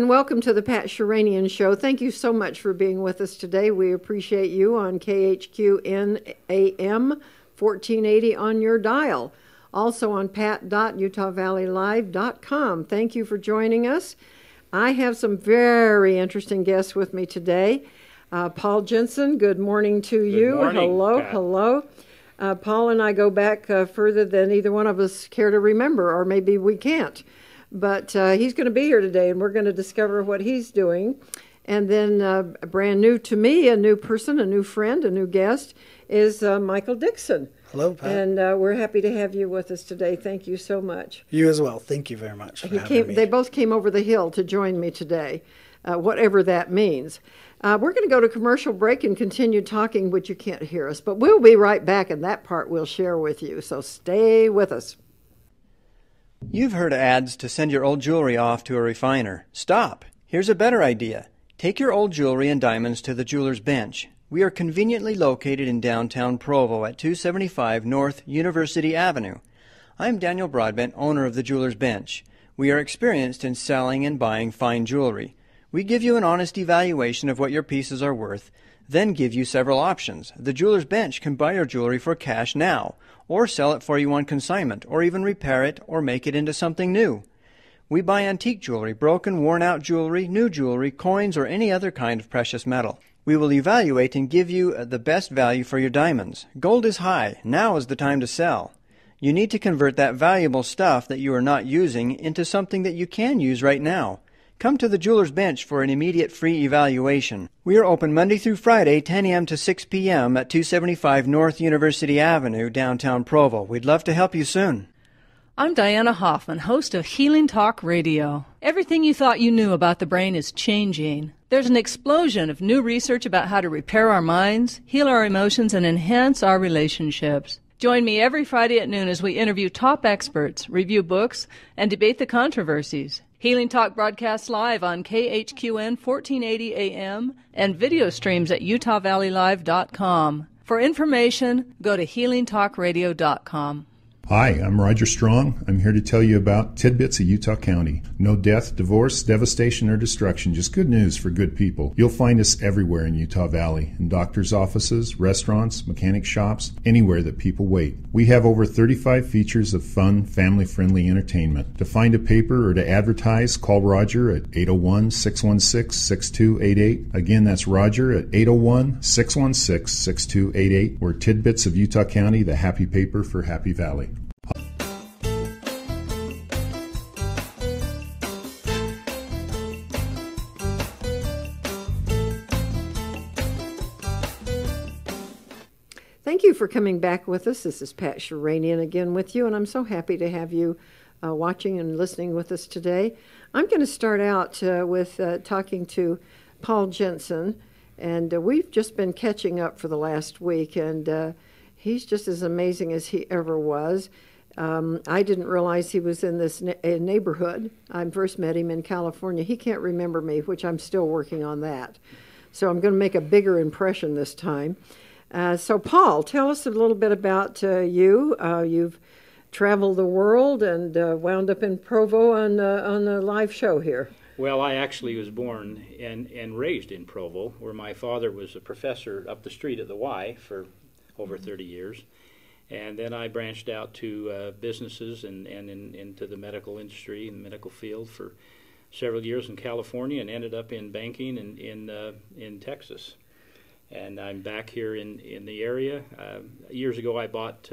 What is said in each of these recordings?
and welcome to the Pat Sheranian Show. Thank you so much for being with us today. We appreciate you on KHQN AM 1480 on your dial. Also on pat.utahvalleylive.com. Thank you for joining us. I have some very interesting guests with me today. Paul Jensen, good morning to you. Good morning, hello, Pat. hello. Paul and I go back further than either one of us care to remember, or maybe we can't. But he's going to be here today, and we're going to discover what he's doing. And then brand new to me, a new person, a new friend, a new guest, is Michael Dixon. Hello, Pat. And we're happy to have you with us today. Thank you so much. You as well. Thank you very much for having me. They both came over the hill to join me today, whatever that means. We're going to go to commercial break and continue talking, which you can't hear us. But we'll be right back, and that part we'll share with you. So stay with us. You've heard ads to send your old jewelry off to a refiner. Stop! Here's a better idea. Take your old jewelry and diamonds to the Jeweler's Bench. We are conveniently located in downtown Provo at 275 North University Avenue. I'm Daniel Broadbent, owner of the Jeweler's Bench. We are experienced in selling and buying fine jewelry. We give you an honest evaluation of what your pieces are worth, then give you several options. The Jeweler's Bench can buy your jewelry for cash now, or sell it for you on consignment, or even repair it or make it into something new. We buy antique jewelry, broken, worn-out jewelry, new jewelry, coins, or any other kind of precious metal. We will evaluate and give you the best value for your diamonds. Gold is high. Now is the time to sell. You need to convert that valuable stuff that you are not using into something that you can use right now. Come to the Jeweler's Bench for an immediate free evaluation. We are open Monday through Friday, 10 a.m. to 6 p.m. at 275 North University Avenue, downtown Provo. We'd love to help you soon. I'm Diana Hoffman, host of Healing Talk Radio. Everything you thought you knew about the brain is changing. There's an explosion of new research about how to repair our minds, heal our emotions, and enhance our relationships. Join me every Friday at noon as we interview top experts, review books, and debate the controversies. Healing Talk broadcasts live on KHQN 1480 AM and video streams at utahvalleylive.com. For information, go to healingtalkradio.com. Hi, I'm Roger Strong. I'm here to tell you about Tidbits of Utah County. No death, divorce, devastation, or destruction, just good news for good people. You'll find us everywhere in Utah Valley, in doctors' offices, restaurants, mechanic shops, anywhere that people wait. We have over 35 features of fun, family-friendly entertainment. To find a paper or to advertise, call Roger at 801-616-6288. Again, that's Roger at 801-616-6288. We're Tidbits of Utah County, the happy paper for Happy Valley. Thank you for coming back with us. This is Pat Sheranian again with you, and I'm so happy to have you watching and listening with us today. I'm going to start out with talking to Paul Jensen, and we've just been catching up for the last week, and he's just as amazing as he ever was. I didn't realize he was in this neighborhood. I first met him in California. He can't remember me, which I'm still working on that. So I'm going to make a bigger impression this time. So, Paul, tell us a little bit about you. You've traveled the world and wound up in Provo on a live show here. Well, I actually was born and raised in Provo, where my father was a professor up the street at the Y for over 30 years. And then I branched out to businesses and into the medical industry and the medical field for several years in California, and ended up in banking in Texas. And I'm back here in the area. Years ago, I bought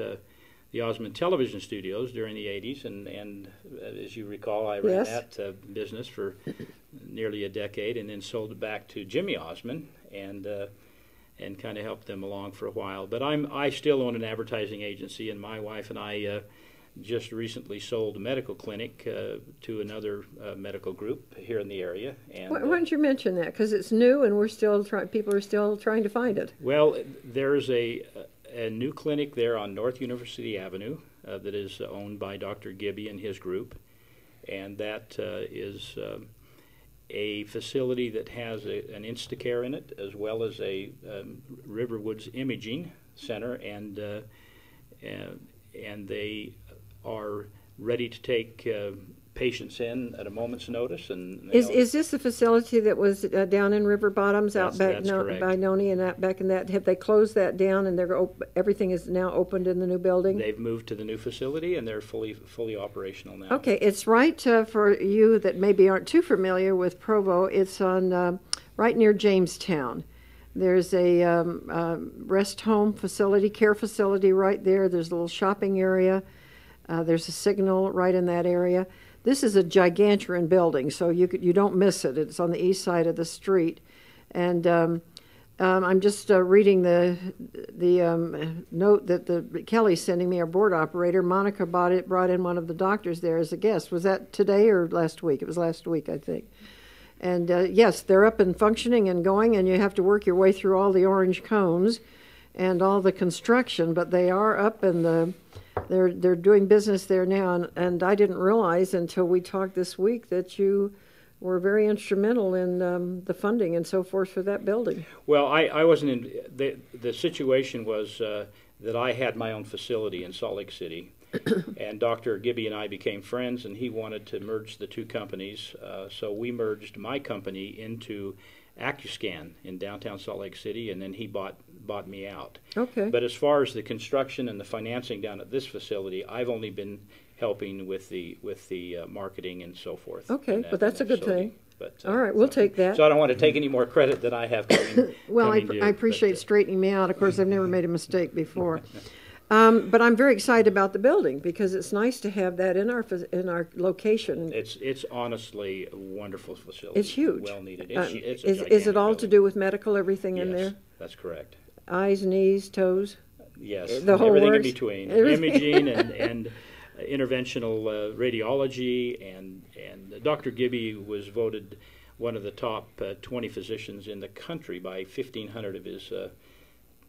the Osmond Television Studios during the 80s, and as you recall, I ran that business for nearly a decade, and then sold it back to Jimmy Osmond, and kind of helped them along for a while. But I still own an advertising agency, and my wife and I just recently sold a medical clinic to another medical group here in the area. And why don't you mention that? Because it's new, and people are still trying to find it. Well, there's a new clinic there on North University Avenue that is owned by Dr. Gibby and his group, and that is a facility that has an Instacare in it, as well as a Riverwoods Imaging Center, and they are ready to take patients in at a moment's notice. And is this the facility that was down in River Bottoms out back by Noni and out back in that? Have they closed that down and everything is now opened in the new building? They've moved to the new facility and they're fully operational now. Okay, it's right for you that maybe aren't too familiar with Provo. It's on right near Jamestown. There's a rest home facility, care facility right there. There's a little shopping area. There's a signal right in that area. This is a gigantuan building, so you don't miss it. It's on the east side of the street. And I'm just reading the note that Kelly's sending me, our board operator. Monica brought in one of the doctors there as a guest. Was that today or last week? It was last week, I think. And yes, they're up and functioning and going, and you have to work your way through all the orange cones and all the construction, but they are up and they're doing business there now. And I didn't realize until we talked this week that you were very instrumental in the funding and so forth for that building. Well, I wasn't in the situation was that I had my own facility in Salt Lake City. And Dr. Gibby and I became friends, and he wanted to merge the two companies. So we merged my company into AccuScan in downtown Salt Lake City, and then he bought me out. Okay. But as far as the construction and the financing down at this facility, I've only been helping with the marketing and so forth. Okay, but that's a good thing. But, all right, we'll take that. So I don't want to take any more credit than I have coming. Well, I appreciate straightening me out. Of course, I've never made a mistake before. But I'm very excited about the building because it's nice to have that in our location. It's honestly a wonderful facility. It's huge. Well needed. Is it all building. to do with medical? Everything in there? Yes, that's correct. Eyes, knees, toes. Yes, the whole everything works? in between. Imaging and interventional radiology and Dr. Gibby was voted one of the top 20 physicians in the country by 1,500 of his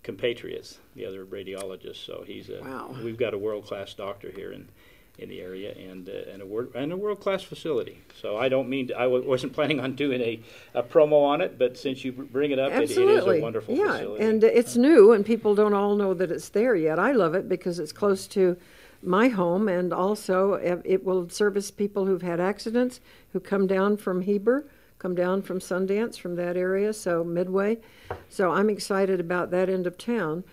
compatriots, the other radiologists. So wow. We've got a world-class doctor here in the area and a world-class facility. So I wasn't planning on doing a promo on it, but since you bring it up, it is a wonderful facility. Yeah, and it's new, and people don't all know that it's there yet. I love it because it's close to my home, and also it will service people who've had accidents, who come down from Heber, come down from Sundance, from that area, so Midway. So I'm excited about that end of town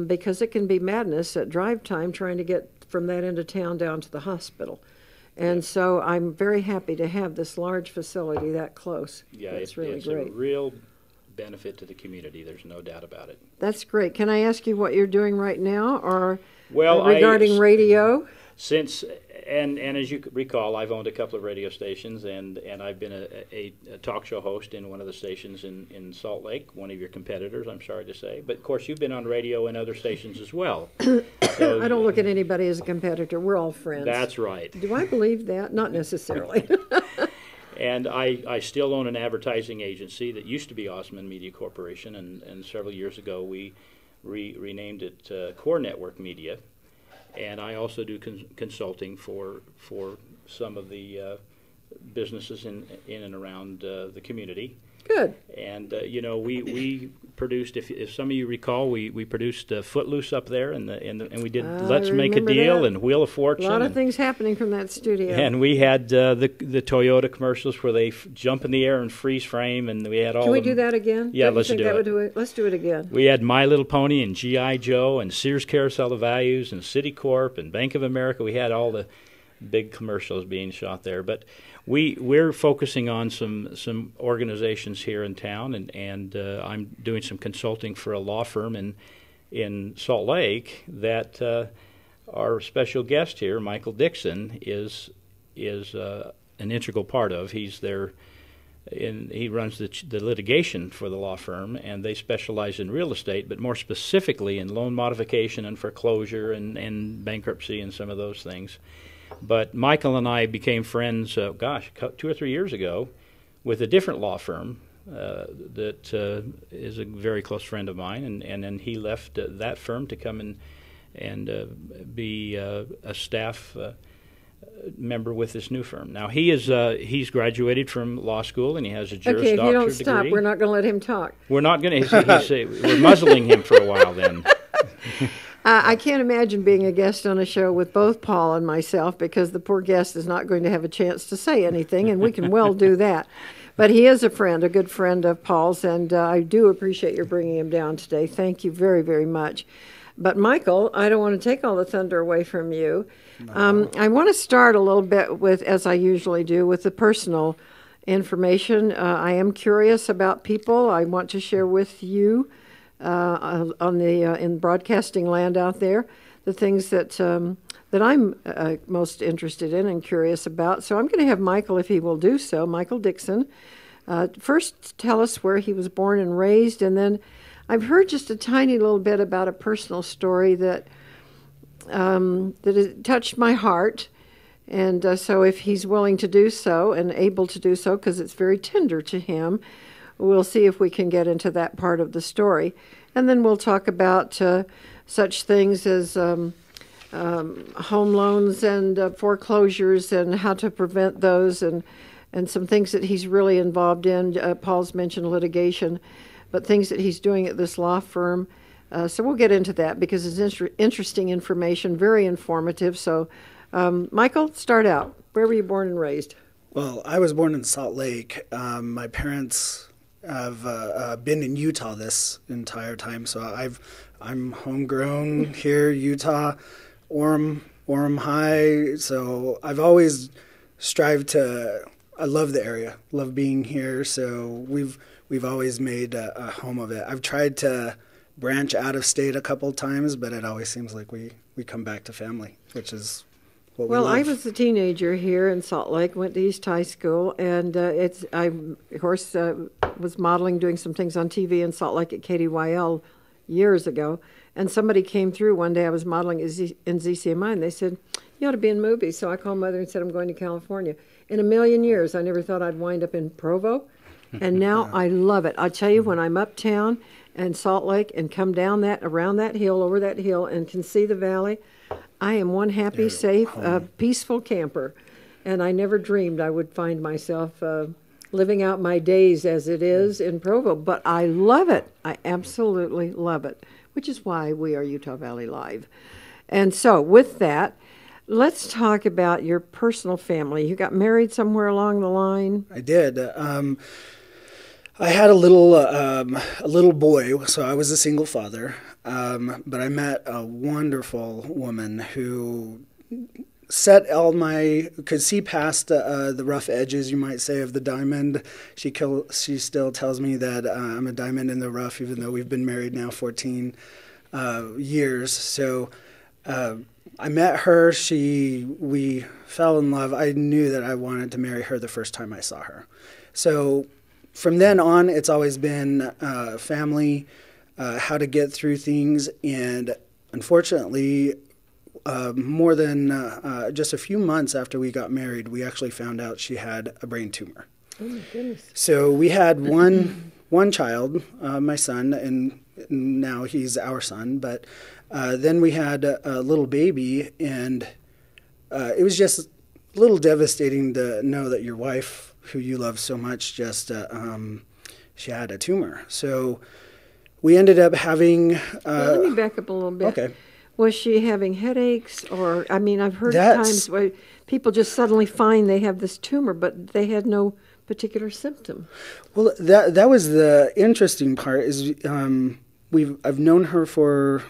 because it can be madness at drive time trying to get from that end of town down to the hospital. And so I'm very happy to have this large facility that close. Yeah, it's really great. It's a real benefit to the community. There's no doubt about it. That's great. Can I ask you what you're doing right now or regarding radio? And as you recall, I've owned a couple of radio stations, and I've been a talk show host in one of the stations in Salt Lake, one of your competitors, I'm sorry to say. But, of course, you've been on radio and other stations as well. So, I don't look at anybody as a competitor. We're all friends. That's right. Do I believe that? Not necessarily. And I still own an advertising agency that used to be Osman Media Corporation, and several years ago we renamed it Core Network Media. And I also do consulting for some of the businesses in and around the community. Good. And we produced, if some of you recall, we produced Footloose up there, and we did Let's Make a Deal and Wheel of Fortune. A lot of things happening from that studio. And we had the Toyota commercials where they jump in the air and freeze frame, and we had all. Can we do that again? Yeah, let's do it. Let's do it again. We had My Little Pony and G.I. Joe and Sears Carousel of Values and Citicorp and Bank of America. We had all the big commercials being shot there, but we're focusing on some organizations here in town, and I'm doing some consulting for a law firm in Salt Lake that our special guest here, Michael Dixon, is an integral part of. He's there. He runs the litigation for the law firm, and they specialize in real estate, but more specifically in loan modification and foreclosure and bankruptcy and some of those things. But Michael and I became friends, 2 or 3 years ago, with a different law firm that is a very close friend of mine, and then he left that firm to come and be a staff member with this new firm. Now he's graduated from law school and he has a Juris Doctor degree. Okay, if you don't stop, we're not going to let him talk. We're not going to. We're muzzling him for a while then. I can't imagine being a guest on a show with both Paul and myself, because the poor guest is not going to have a chance to say anything, and we can well do that. But he is a friend, a good friend of Paul's, and I do appreciate your bringing him down today. Thank you very, very much. But Michael, I don't want to take all the thunder away from you. No. I want to start a little bit with, as I usually do, with the personal information. I am curious about people. I want to share with you on the in broadcasting land out there the things that that I'm most interested in and curious about. So I'm going to have Michael, if he will do so, Michael Dixon, first tell us where he was born and raised, and then I've heard just a tiny little bit about a personal story that that has touched my heart. And so if he's willing to do so and able to do so, because it's very tender to him, we'll see if we can get into that part of the story. And then we'll talk about such things as home loans and foreclosures and how to prevent those, and some things that he's really involved in. Paul's mentioned litigation, but things that he's doing at this law firm. So we'll get into that because it's interesting information, very informative. So Michael, start out. Where were you born and raised? Well, I was born in Salt Lake. My parents have been in Utah this entire time, so I'm homegrown here, Utah, Orem High. So I've always strived to. I love the area, love being here. So we've always made a home of it. I've tried to branch out of state a couple times, but it always seems like we come back to family, which is. Well, I was a teenager here in Salt Lake, went to East High School, and I, of course, was modeling, doing some things on TV in Salt Lake at KDYL years ago, and somebody came through one day. I was modeling in ZCMI, and they said, you ought to be in movies. So I called Mother and said, I'm going to California. In a million years, I never thought I'd wind up in Provo, and now I love it. I tell you, when I'm uptown and Salt Lake and come down around that hill, over that hill, and can see the valley, I am one happy, safe, peaceful camper, and I never dreamed I would find myself living out my days as it is in Provo, but I love it. I absolutely love it, which is why we are Utah Valley Live. And so with that, let's talk about your personal family. You got married somewhere along the line? I did. I had a little boy, so I was a single father. But I met a wonderful woman who could see past the rough edges, you might say, of the diamond. She still tells me that I'm a diamond in the rough, even though we've been married now 14 years. So I met her. We fell in love. I knew that I wanted to marry her the first time I saw her. So from then on, it's always been family. How to get through things, and unfortunately, more than just a few months after we got married, we actually found out she had a brain tumor. Oh my goodness! So we had one child, my son, and now he's our son. But then we had a little baby, and it was just a little devastating to know that your wife, who you love so much, just she had a tumor. So we ended up having... let me back up a little bit. Okay. Was she having headaches? Or, I mean, I've heard times where people just suddenly find they have this tumor, but they had no particular symptom. Well, that was the interesting part, is I've known her for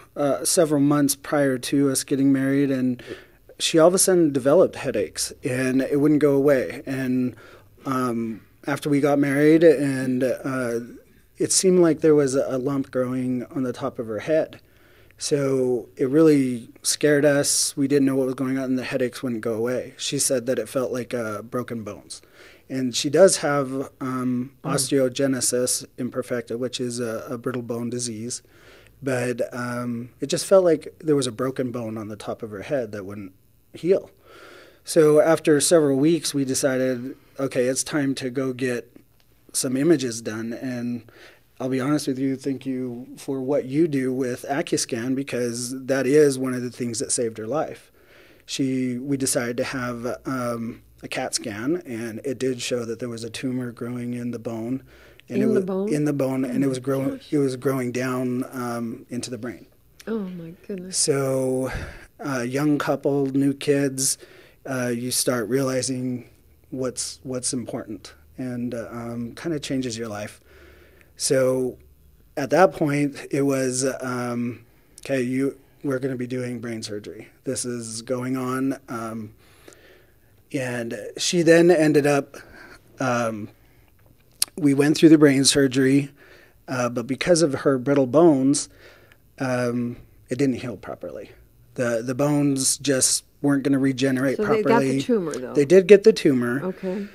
several months prior to us getting married, and she all of a sudden developed headaches, and it wouldn't go away. And after we got married, and... it seemed like there was a lump growing on the top of her head. So it really scared us. We didn't know what was going on, and the headaches wouldn't go away. She said that it felt like broken bones. And she does have osteogenesis imperfecta, which is a brittle bone disease. But it just felt like there was a broken bone on the top of her head that wouldn't heal. So after several weeks, we decided, okay, it's time to go get some images done. And I'll be honest with you, thank you for what you do with Accuscan, because that is one of the things that saved her life. We decided to have a CAT scan, and it did show that there was a tumor growing in the bone. And In the bone? In the bone, and it was growing down into the brain. Oh, my goodness. So, young couple, new kids, you start realizing what's important, and kind of changes your life. So, at that point, it was, okay, we're going to be doing brain surgery. This is going on. And she then ended up, we went through the brain surgery, but because of her brittle bones, it didn't heal properly. The bones just weren't going to regenerate properly. So they got the tumor, though. They did get the tumor. Okay.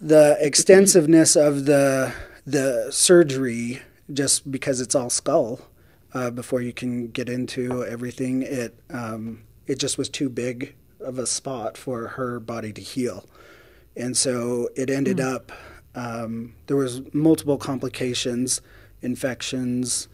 The extensiveness of the surgery, just because it's all skull, before you can get into everything, it just was too big of a spot for her body to heal. And so it ended up, there was multiple complications, infections.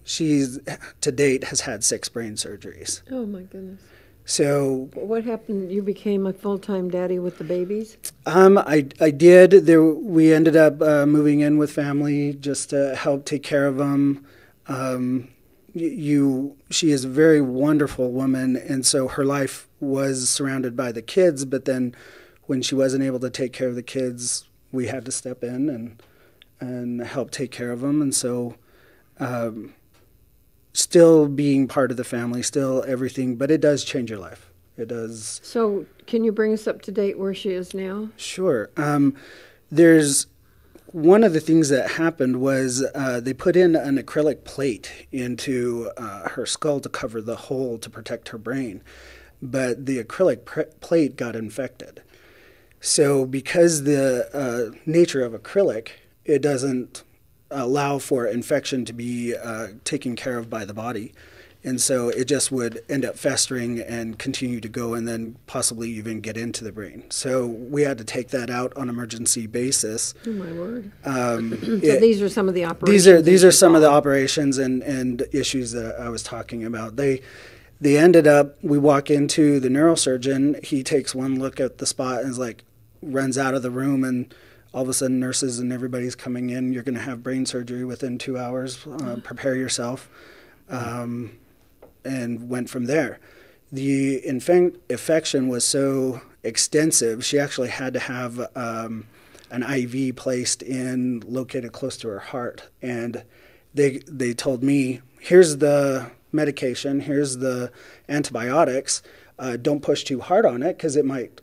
She's, to date, has had 6 brain surgeries. Oh, my goodness. So what happened? You became a full-time daddy with the babies? I did. We ended up moving in with family just to help take care of them. She is a very wonderful woman, and so her life was surrounded by the kids, but then when she wasn't able to take care of the kids, we had to step in and help take care of them. And so still being part of the family, still everything, but it does change your life. It does. So can you bring us up to date where she is now? Sure. There's one of the things that happened was they put in an acrylic plate into her skull to cover the hole to protect her brain, but the acrylic plate got infected. So because the nature of acrylic, it doesn't allow for infection to be taken care of by the body. And so it just would end up festering and continue to go and then possibly even get into the brain. So we had to take that out on an emergency basis. Oh, my word. So these are some of the operations. These are some of the operations and issues that I was talking about. They ended up, we walk into the neurosurgeon, he takes one look at the spot and is like, runs out of the room, and all of a sudden nurses and everybody's coming in. You're going to have brain surgery within 2 hours. Prepare yourself. And went from there. The infection was so extensive, she actually had to have an IV placed in, located close to her heart. And they told me, here's the medication, here's the antibiotics. Don't push too hard on it because it might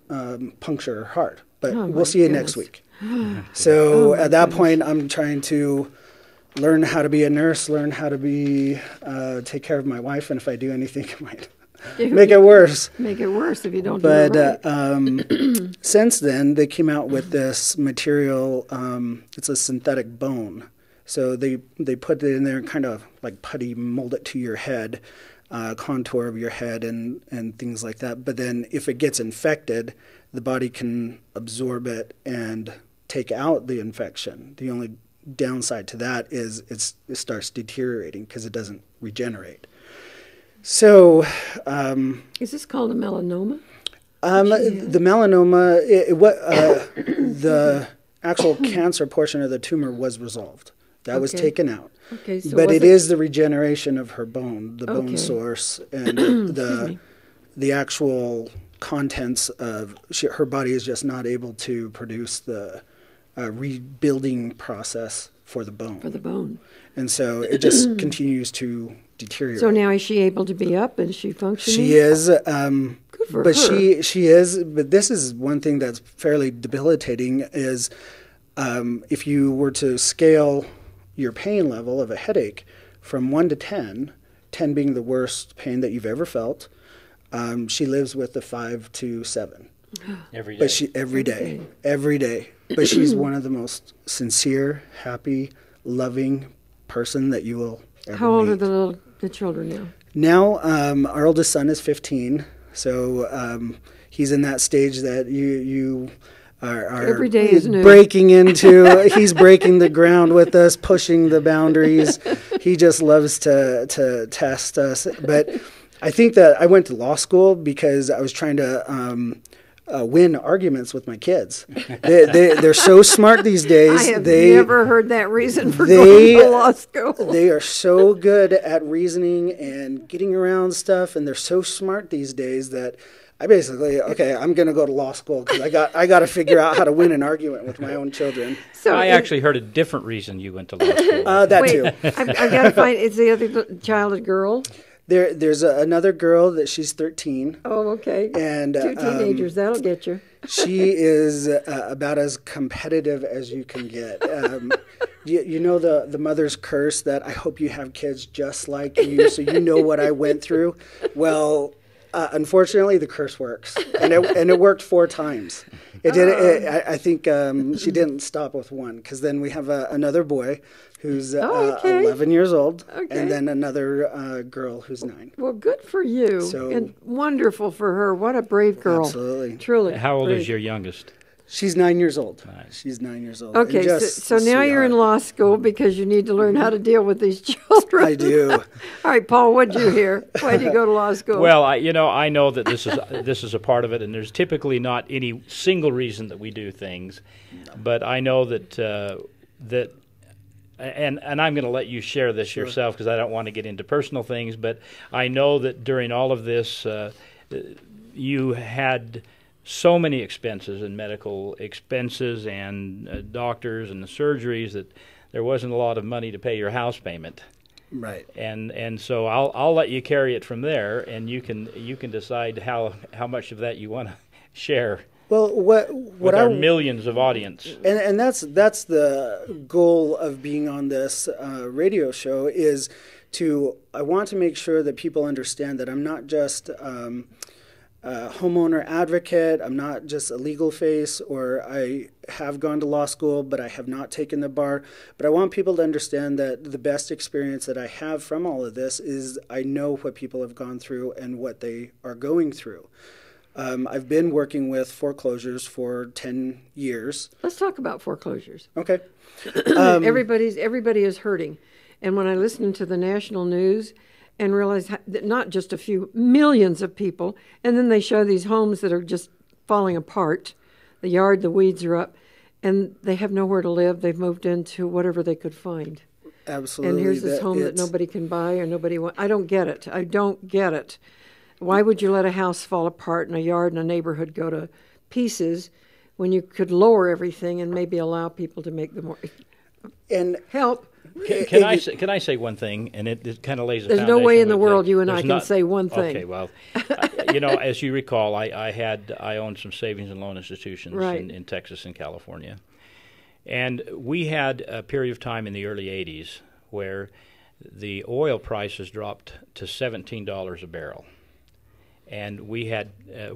puncture her heart. But we'll see you next week. So at that point, I'm trying to learn how to be a nurse, learn how to be take care of my wife, and if I do anything, it might make it worse. Make it worse if you don't do it right. But since then, they came out with this material. It's a synthetic bone. So they put it in there and kind of like putty mold it to your head, contour of your head and things like that. But then if it gets infected, the body can absorb it and take out the infection. The only downside to that is it starts deteriorating because it doesn't regenerate. So, is this called a melanoma? The melanoma, the actual cancer portion of the tumor was resolved. That was taken out. Okay, so but it is the regeneration of her bone, the bone source, and the actual contents of her body is just not able to produce the rebuilding process for the bone. For the bone. And so it just continues to deteriorate. So now is she able to be up? Is she functioning? She is. Good for her. She is. But this is one thing that's fairly debilitating is if you were to scale your pain level of a headache from 1 to 10, 10 being the worst pain that you've ever felt, she lives with a 5 to 7. Every day. But every day. But she's one of the most sincere, happy, loving person that you will ever meet. How old are the children now? Now, our oldest son is 15, so he's in that stage that you are every day is new. Breaking into. He's breaking the ground with us, pushing the boundaries. He just loves to test us. But I think that I went to law school because I was trying to win arguments with my kids. They're so smart these days. I have never heard that reason for going to law school. They are so good at reasoning and getting around stuff, and they're so smart these days that I basically, I'm going to go to law school because I got to figure out how to win an argument with my own children. So I actually heard a different reason you went to law school. Too. I've got to find, is the other child a girl? There's another girl that she's 13. Oh, okay. And 2 teenagers, that'll get you. She is about as competitive as you can get. You know the mother's curse that I hope you have kids just like you, so you know what I went through. Well, unfortunately, the curse works, and it worked 4 times. It did. I think she didn't stop with one, because then we have another boy who's 11 years old, and then another girl who's 9. Well, good for you, and wonderful for her. What a brave girl! Absolutely, truly. How old brave. is your youngest? She's 9 years old. Nice. She's 9 years old. Okay, so now you're in law school because you need to learn how to deal with these children. I do. All right, Paul, what'd you hear? Why'd you go to law school? Well, I know that this is a part of it, and there's typically not any single reason that we do things, but I know that and I'm going to let you share this yourself because I don't want to get into personal things, but I know that during all of this, you had so many expenses and medical expenses and doctors and the surgeries that there wasn't a lot of money to pay your house payment. Right. And so I'll let you carry it from there, and you can decide how much of that you want to share. Well, what our millions of audience, and that's the goal of being on this radio show is I want to make sure that people understand that I'm not just a homeowner advocate. I'm not just a legal face, or I have gone to law school, but I have not taken the bar. But I want people to understand that the best experience that I have from all of this is I know what people have gone through and what they are going through. I've been working with foreclosures for 10 years. Let's talk about foreclosures. Okay. Everybody is hurting. And when I listen to the national news and realize that not just a few, millions of people, and then they show these homes that are just falling apart. The yard, the weeds are up, and they have nowhere to live. They've moved into whatever they could find. Absolutely. And here's this home that nobody can buy or nobody wants. I don't get it. I don't get it. Why would you let a house fall apart and a yard and a neighborhood go to pieces when you could lower everything and maybe allow people to make the more and help? Can I say one thing? And it kind of lays a foundation. There's no way in the world you and I can say one thing. Okay, well, as you recall, I owned some savings and loan institutions in Texas and California. And we had a period of time in the early 80s where the oil prices dropped to $17 a barrel. And we had,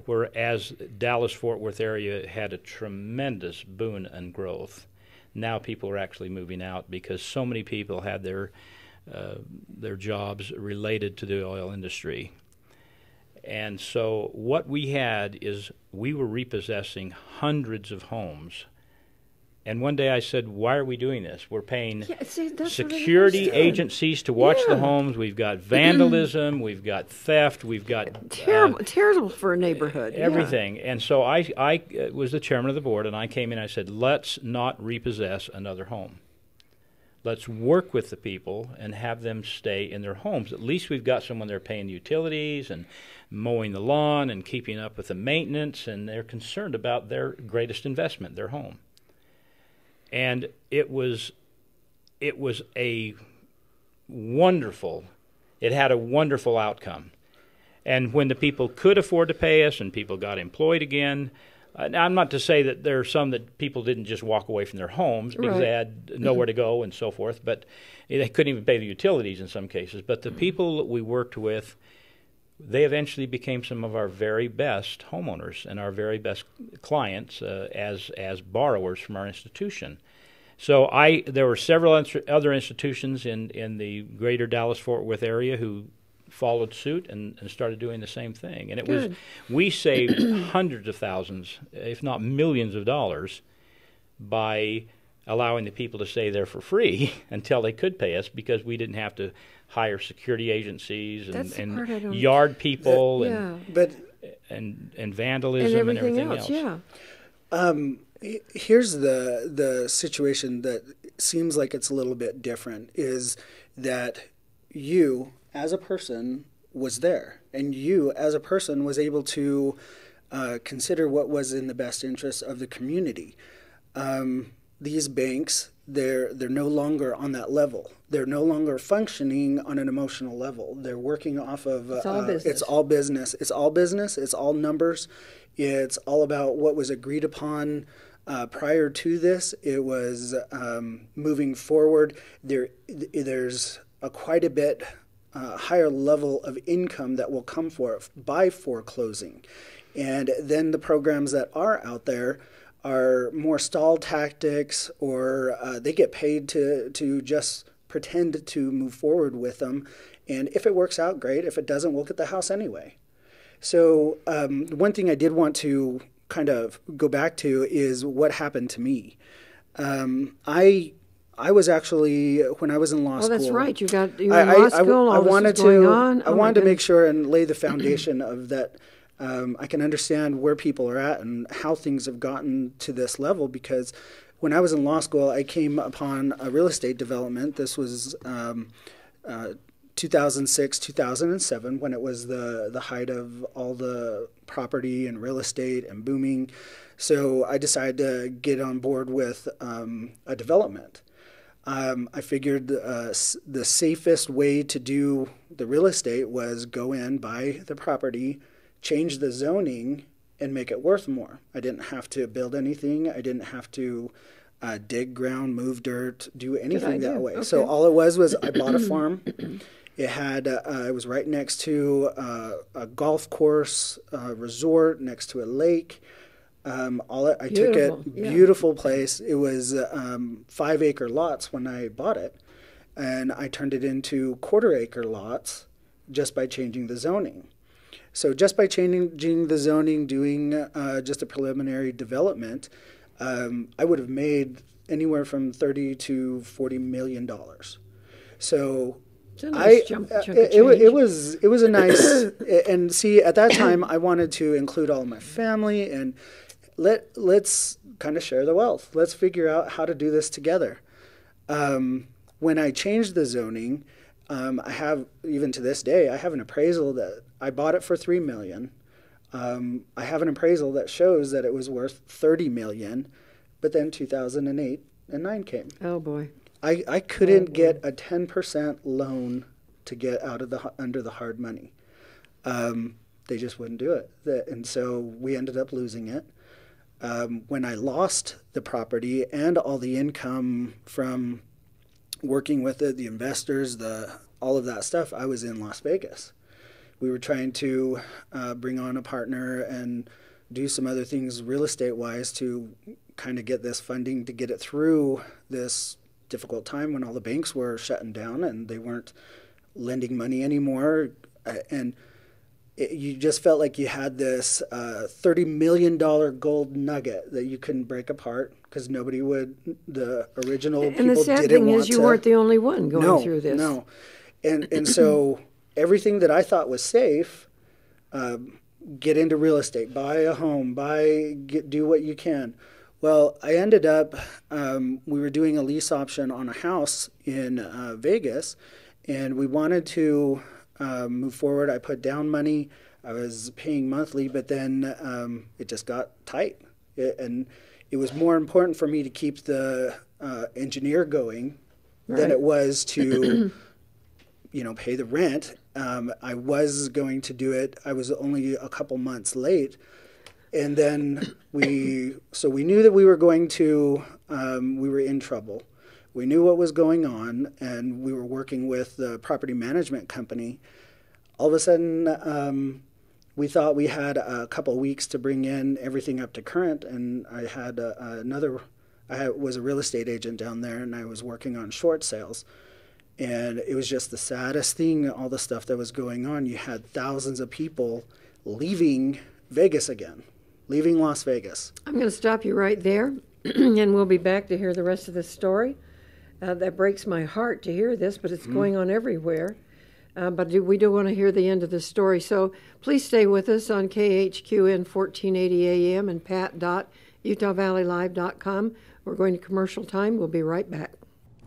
whereas Dallas-Fort Worth area had a tremendous boom and growth, now people are actually moving out because so many people had their jobs related to the oil industry. And so what we had is we were repossessing hundreds of homes. And one day I said, why are we doing this? We're paying security agencies to watch the homes. We've got vandalism. We've got theft. We've got terrible for a neighborhood. Everything. Yeah. And so I was the chairman of the board, and I came in and I said, let's not repossess another home. Let's work with the people and have them stay in their homes. At least we've got someone there paying the utilities and mowing the lawn and keeping up with the maintenance, and they're concerned about their greatest investment, their home. And it was a wonderful, it had a wonderful outcome. And when the people could afford to pay us and people got employed again, now I'm not to say that there are some that people didn't just walk away from their homes because they had nowhere to go and so forth, but they couldn't even pay the utilities in some cases. But the people that we worked with, they eventually became some of our very best homeowners and our very best clients as borrowers from our institution. So there were several other institutions in the greater Dallas-Fort Worth area who followed suit and started doing the same thing. And it was, we saved hundreds of thousands, if not millions of dollars, by allowing the people to stay there for free until they could pay us because we didn't have to hire security agencies and yard people. and vandalism and everything else. Yeah. Here's the situation that seems like it's a little bit different, is that you as a person was there, and you as a person was able to consider what was in the best interest of the community. These banks, they're no longer on that level. They're no longer functioning on an emotional level. They're working off of it's all business. It's all business. It's all business. It's all numbers. It's all about what was agreed upon prior to this. It was moving forward. There's quite a bit higher level of income that will come by foreclosing. And then the programs that are out there are more stall tactics, or they get paid to just pretend to move forward with them. And if it works out, great. If it doesn't, we'll get the house anyway. So one thing I did want to kind of go back to is what happened to me. I was actually, when I was in law school. Oh, that's right. You were in law school. All this was going on. I wanted to make sure and lay the foundation of that. I can understand where people are at and how things have gotten to this level, because when I was in law school, I came upon a real estate development. This was 2006, 2007, when it was the height of all the property and real estate and booming. So I decided to get on board with a development. I figured the safest way to do the real estate was go in, buy the property, change the zoning, and make it worth more. I didn't have to build anything. I didn't have to dig ground, move dirt, do anything that way. Okay. So all it was I bought a farm. It had it was right next to a golf course resort, next to a lake. I took it, beautiful place. It was 5-acre lots when I bought it, and I turned it into 1/4-acre lots just by changing the zoning. So just by changing the zoning, doing just a preliminary development, I would have made anywhere from $30 to $40 million. So it's a nice chunk of change. It was a nice, and see, at that time I wanted to include all of my family, and let's kind of share the wealth. Let's figure out how to do this together. When I changed the zoning, I have, even to this day, I have an appraisal that I bought it for $3 million. I have an appraisal that shows that it was worth $30 million, but then 2008 and 9 came. Oh boy! I couldn't get a 10% loan to get out of under the hard money. They just wouldn't do it, and so we ended up losing it. When I lost the property and all the income from working with it, the investors, all of that stuff, I was in Las Vegas. We were trying to bring on a partner and do some other things real estate-wise to kind of get this funding to get it through this difficult time when all the banks were shutting down and they weren't lending money anymore. You just felt like you had this $30 million gold nugget that you couldn't break apart because nobody would, the original people didn't want to. And the sad thing is you weren't the only one going through this. No. And so everything that I thought was safe, get into real estate, buy a home, do what you can. Well, I ended up, we were doing a lease option on a house in Vegas, and we wanted to move forward. I put down money. I was paying monthly, but then it just got tight. And it was more important for me to keep the engineer going than it was to pay the rent. I was going to do it. I was only a couple months late. And then we knew that we were going to, we were in trouble. We knew what was going on, and we were working with the property management company. All of a sudden, we thought we had a couple of weeks to bring in everything up to current, and I had was a real estate agent down there, and I was working on short sales. And it was just the saddest thing, all the stuff that was going on. You had thousands of people leaving Vegas again, leaving Las Vegas. I'm going to stop you right there, and we'll be back to hear the rest of the story. That breaks my heart to hear this, but it's going on everywhere. But we do want to hear the end of the story. So please stay with us on KHQN 1480 AM and pat.utahvalleylive.com. We're going to commercial time. We'll be right back.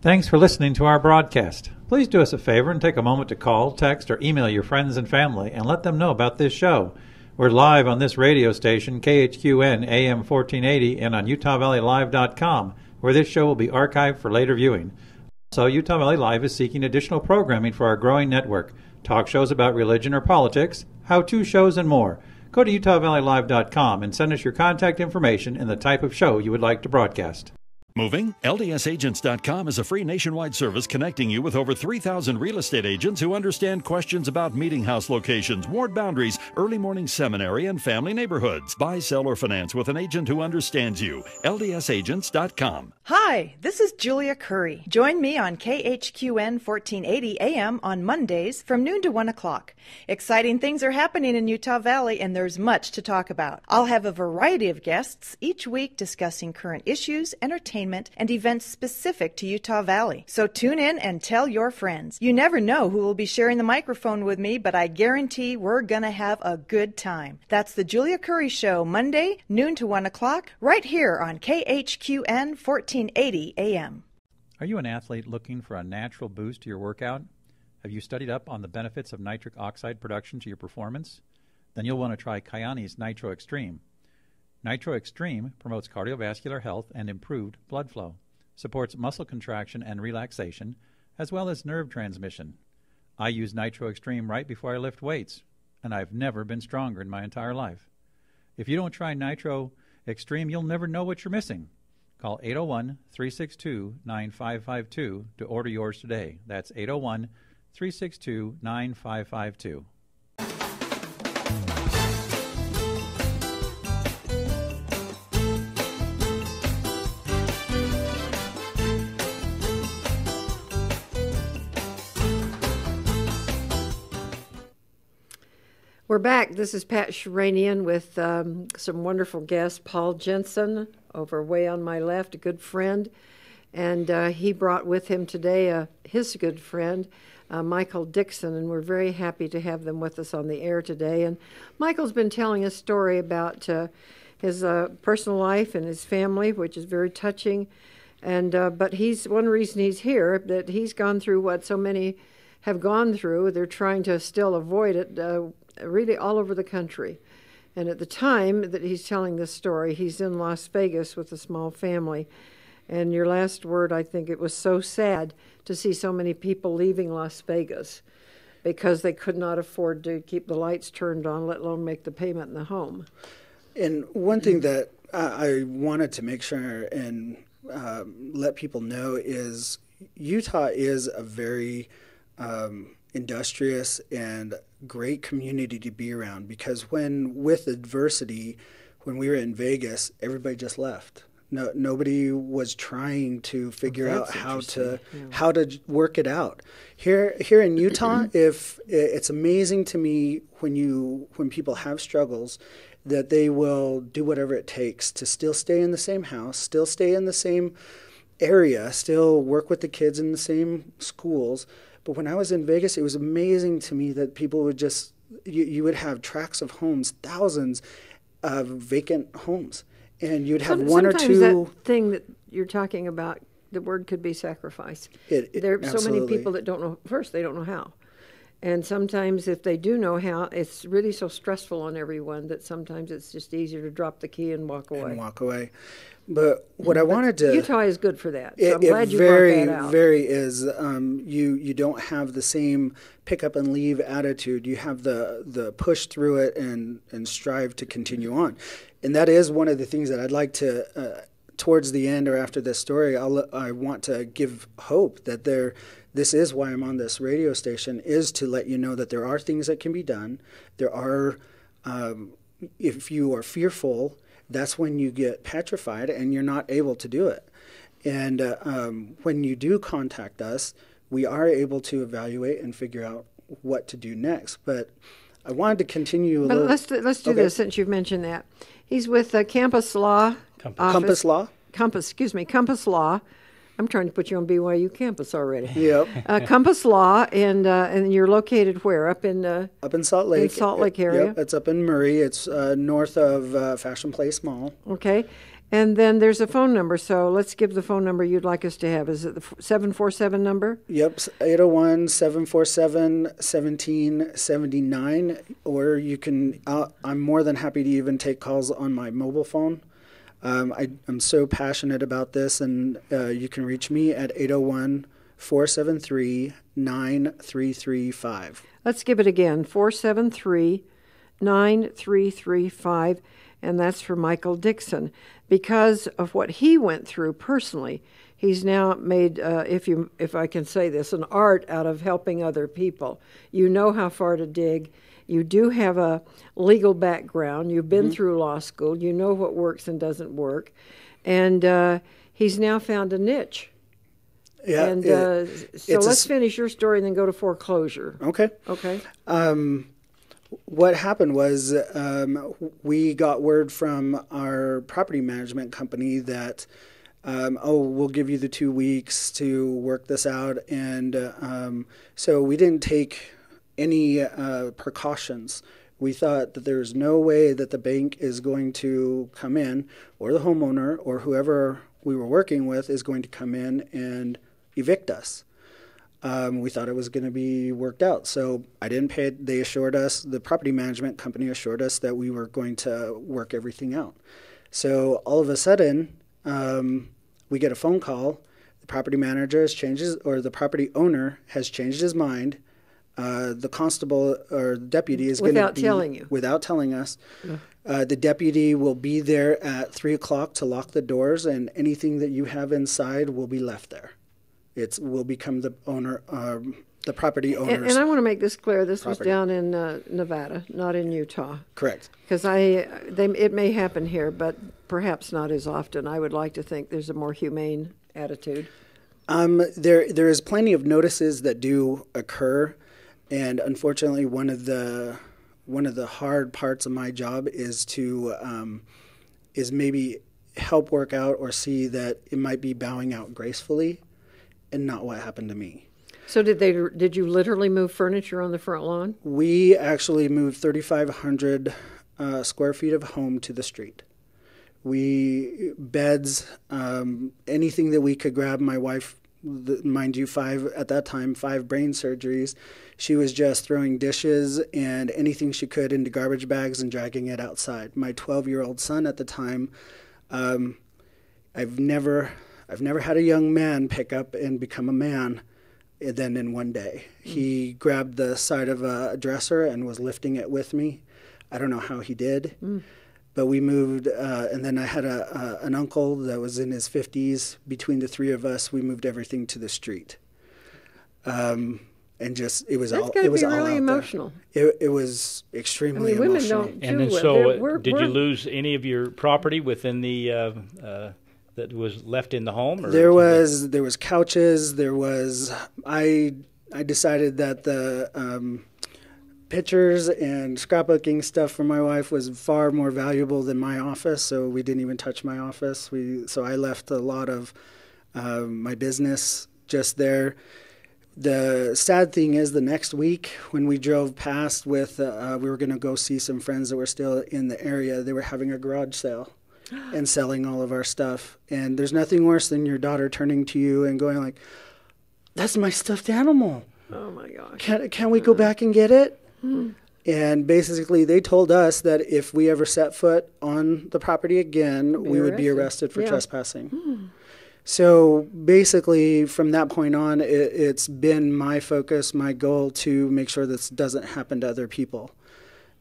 Thanks for listening to our broadcast. Please do us a favor and take a moment to call, text, or email your friends and family and let them know about this show. We're live on this radio station, KHQN AM 1480, and on UtahValleyLive.com, where this show will be archived for later viewing. Also, Utah Valley Live is seeking additional programming for our growing network, talk shows about religion or politics, how-to shows, and more. Go to UtahValleyLive.com and send us your contact information and the type of show you would like to broadcast. Moving? LDSagents.com is a free nationwide service connecting you with over 3,000 real estate agents who understand questions about meeting house locations, ward boundaries, early morning seminary, and family neighborhoods. Buy, sell, or finance with an agent who understands you. LDSagents.com. Hi, this is Julia Curry. Join me on KHQN 1480 AM on Mondays from noon to 1 o'clock. Exciting things are happening in Utah Valley, and there's much to talk about. I'll have a variety of guests each week discussing current issues, entertainment, and events specific to Utah Valley. So tune in and tell your friends. You never know who will be sharing the microphone with me, but I guarantee we're going to have a good time. That's the Julia Curry Show, Monday, noon to 1 o'clock, right here on KHQN 1480 AM. Are you an athlete looking for a natural boost to your workout? Have you studied up on the benefits of nitric oxide production to your performance? Then you'll want to try Kyani's Nitro Extreme. Nitro Extreme promotes cardiovascular health and improved blood flow, supports muscle contraction and relaxation, as well as nerve transmission. I use Nitro Extreme right before I lift weights, and I've never been stronger in my entire life. If you don't try Nitro Extreme, you'll never know what you're missing. Call 801-362-9552 to order yours today. That's 801-362-9552. We're back. This is Pat Sheranian with some wonderful guests. Paul Jensen, over way on my left, a good friend. And he brought with him today his good friend, Michael Dixon, and we're very happy to have them with us on the air today. And Michael's been telling a story about his personal life and his family, which is very touching. And but he's one reason he's here, that he's gone through what so many have gone through. They're trying to still avoid it, really all over the country. And at the time that he's telling this story, he's in Las Vegas with a small family. And your last word, I think it was so sad to see so many people leaving Las Vegas because they could not afford to keep the lights turned on, let alone make the payment in the home. And one thing that I wanted to make sure and let people know is Utah is a very industrious and great community to be around, because with adversity, when we were in Vegas, everybody just left. Nobody was trying to figure out how to work it out. Here in Utah, if it's amazing to me when people have struggles, that they will do whatever it takes to still stay in the same house, still stay in the same area, still work with the kids in the same schools. But when I was in Vegas, it was amazing to me that people would just, you would have tracts of homes, thousands of vacant homes. And you'd have one or two. Sometimes that thing that you're talking about, the word could be sacrifice. There are so many people that don't know. First, they don't know how. And sometimes if they do know how, it's really so stressful on everyone that sometimes it's just easier to drop the key and walk away. But what I wanted to... Utah is good for that. So I'm glad you brought that out. It very is. You don't have the same pick up and leave attitude. You have the push through it and strive to continue on. And that is one of the things that I'd like to, towards the end or after this story, I want to give hope that this is why I'm on this radio station, is to let you know that there are things that can be done. There are, if you are fearful, that's when you get petrified and you're not able to do it. And when you do contact us, we are able to evaluate and figure out what to do next. But I wanted to continue a little. Let's do this since you've mentioned that. He's with Campus Law. Compass Law. I'm trying to put you on BYU campus already. Yep. Compass Law, and you're located where? Up in Salt Lake. In Salt Lake area? Yep, it's up in Murray. It's north of Fashion Place Mall. Okay. And then there's a phone number, so let's give the phone number you'd like us to have. Is it the 747 number? Yep, 801-747-1779. Or you can, I'm more than happy to even take calls on my mobile phone. I'm so passionate about this, and you can reach me at 801-473-9335. Let's give it again, 473-9335, and that's for Michael Dixon. Because of what he went through personally, he's now made, if I can say this, an art out of helping other people. You know how far to dig. You do have a legal background. You've been through law school. You know what works and doesn't work. And he's now found a niche. Yeah. And so let's finish your story and then go to foreclosure. Okay. Okay. What happened was we got word from our property management company that, we'll give you the 2 weeks to work this out. And so we didn't take any precautions. We thought that there's no way that the bank is going to come in, or the homeowner, or whoever we were working with is going to come in and evict us. We thought it was going to be worked out. So I didn't pay it. They assured us, the property management company assured us that we were going to work everything out. So all of a sudden, we get a phone call. The property manager has changed or the property owner has changed his mind. The constable or deputy is going to be... Without telling you. Without telling us. The deputy will be there at 3 o'clock to lock the doors, and anything that you have inside will be left there. It will become the owner, the property owner's. And I want to make this clear. This property. was down in Nevada, not in Utah. Correct. Because it may happen here, but perhaps not as often. I would like to think there's a more humane attitude. There is plenty of notices that do occur, and unfortunately, one of the hard parts of my job is to is maybe help work out or see that it might be bowing out gracefully, and not what happened to me. So did you literally move furniture on the front lawn? We actually moved 3,500 square feet of home to the street. Beds, anything that we could grab. My wife, mind you, 5 brain surgeries. She was just throwing dishes and anything she could into garbage bags and dragging it outside. My 12-year-old son at the time, I've never had a young man pick up and become a man then in one day. He grabbed the side of a dresser and was lifting it with me. I don't know how he did, but we moved, and then I had an uncle that was in his 50s. Between the three of us, we moved everything to the street. And just, it was That's all, gotta it was be all really out emotional. there. It was extremely women emotional. don't And do then well. so, did you lose any of your property within the that was left in the home? Or There was couches. I decided that the pictures and scrapbooking stuff for my wife was far more valuable than my office, so we didn't even touch my office. So I left a lot of my business just there. The sad thing is, the next week when we drove past we were going to go see some friends that were still in the area. They were having a garage sale and selling all of our stuff. And there's nothing worse than your daughter turning to you and going like, "That's my stuffed animal. Oh my gosh. Can we go back and get it?" And basically they told us that if we ever set foot on the property again, we would be arrested for trespassing. So basically, from that point on, it's been my focus, my goal to make sure this doesn't happen to other people.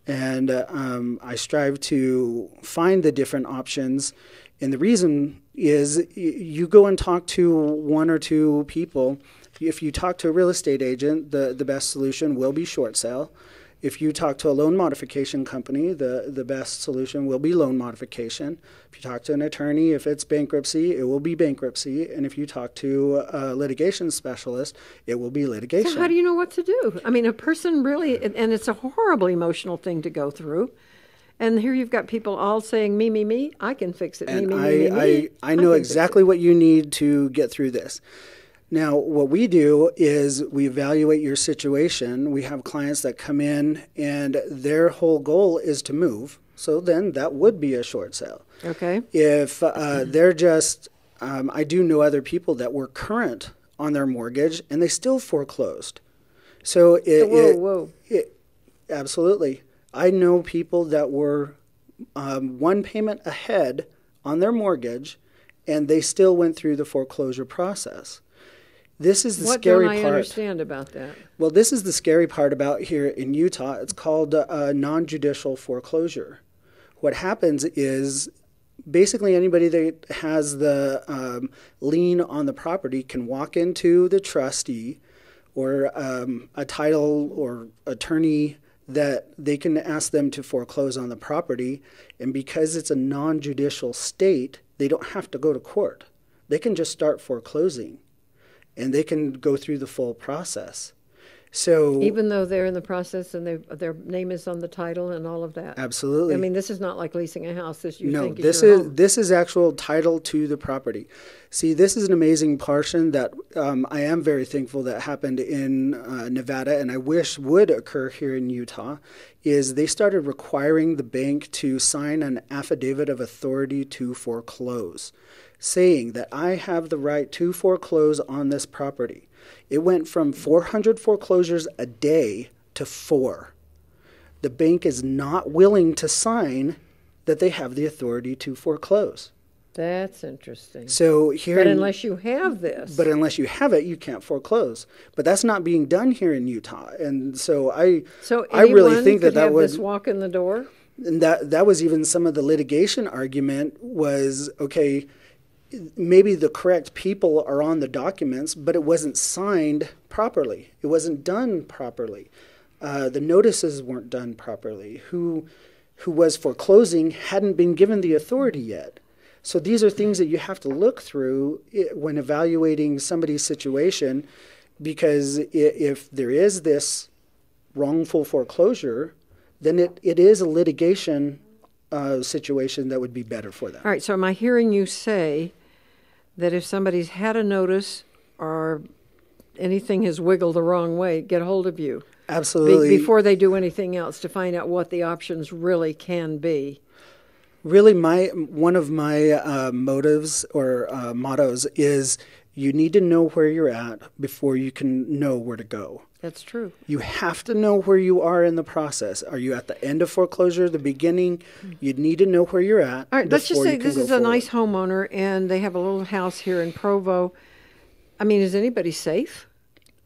And I strive to find the different options. And the reason is you go and talk to one or two people. If you talk to a real estate agent, the best solution will be short sale. If you talk to a loan modification company, the best solution will be loan modification. If you talk to an attorney, if it's bankruptcy, it will be bankruptcy. And if you talk to a litigation specialist, it will be litigation. So how do you know what to do? I mean, a person really, and it's a horribly emotional thing to go through. And here you've got people all saying, me, me, me, I can fix it. And me. I know can exactly what you need to get through this. Now, what we do is we evaluate your situation. We have clients that come in and their whole goal is to move. So then that would be a short sale. Okay. If they're just, I do know other people that were current on their mortgage and they still foreclosed. So whoa. Absolutely. I know people that were one payment ahead on their mortgage and they still went through the foreclosure process. This is the scary part. What don't I understand about that? Well, this is the scary part about here in Utah. It's called non-judicial foreclosure. What happens is basically anybody that has the lien on the property can walk into the trustee or a title or attorney that they can ask them to foreclose on the property. And because it's a non-judicial state, they don't have to go to court. They can just start foreclosing. And they can go through the full process. So even though they're in the process and their name is on the title and all of that. Absolutely. I mean, this is not like leasing a house. This this is actual title to the property. See, this is an amazing portion that I am very thankful that happened in Nevada, and I wish would occur here in Utah. Is they started requiring the bank to sign an affidavit of authority to foreclose, saying that I have the right to foreclose on this property. It went from 400 foreclosures a day to 4. The bank is not willing to sign that they have the authority to foreclose. That's interesting. So here, but unless you have this. But unless you have it, you can't foreclose. But that's not being done here in Utah. And so I really think that would this walk in the door. And that was even some of the litigation argument was, okay, maybe the correct people are on the documents, but it wasn't signed properly. It wasn't done properly. The notices weren't done properly. Who was foreclosing hadn't been given the authority yet. So these are things that you have to look through when evaluating somebody's situation, because if there is this wrongful foreclosure, then it is a litigation situation that would be better for them. All right, so am I hearing you say that if somebody's had a notice or anything has wiggled the wrong way, get a hold of you? Absolutely. Before they do anything else, to find out what the options really can be. Really, one of my motives or mottos is you need to know where you're at before you can know where to go. That's true. You have to know where you are in the process. Are you at the end of foreclosure, the beginning? You need to know where you're at. All right, let's just say this is a nice homeowner and they have a little house here in Provo. I mean, is anybody safe?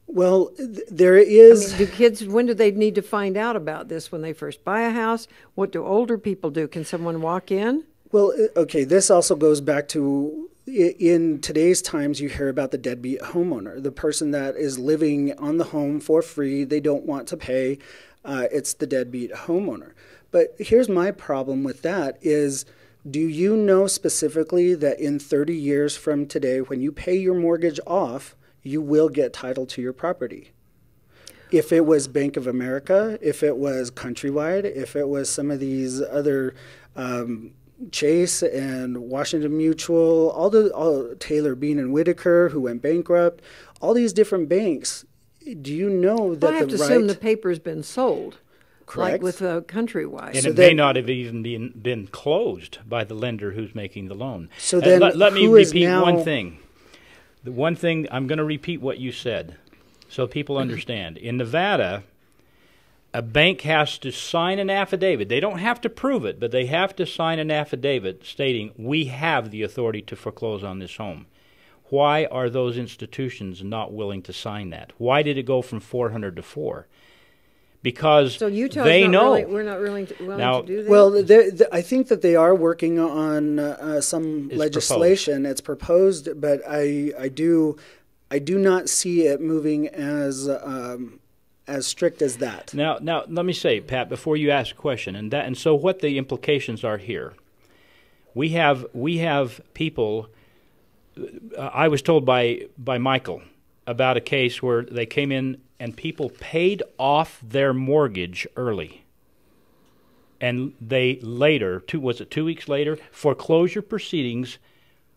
Well, there is. I mean, when do they need to find out about this? When they first buy a house? What do older people do? Can someone walk in? Well, okay, this also goes back to, in today's times, you hear about the deadbeat homeowner, the person that is living on the home for free. They don't want to pay. It's the deadbeat homeowner. But here's my problem with that is, do you know specifically that in 30 years from today, when you pay your mortgage off, you will get title to your property? If it was Bank of America, if it was Countrywide, if it was some of these other Chase and Washington Mutual, all Taylor, Bean and Whitaker, who went bankrupt, all these different banks, do you know that I have to assume the paper's been sold. Correct. Like with Countrywide. And it may not have even been closed by the lender who's making the loan. So then let me repeat one thing. The one thing, I'm going to repeat what you said so people understand. In Nevada, a bank has to sign an affidavit. They don't have to prove it, but they have to sign an affidavit stating, we have the authority to foreclose on this home. Why are those institutions not willing to sign that? Why did it go from 400 to 4? Because they know. We're not willing to do that? Well, I think that they are working on some legislation. Proposed. It's proposed, but I do not see it moving as strict as that. Now, let me say, Pat, before you ask a question, and so what the implications are here. We have people. I was told by Michael about a case where they came in and people paid off their mortgage early. And they later, 2 weeks later, foreclosure proceedings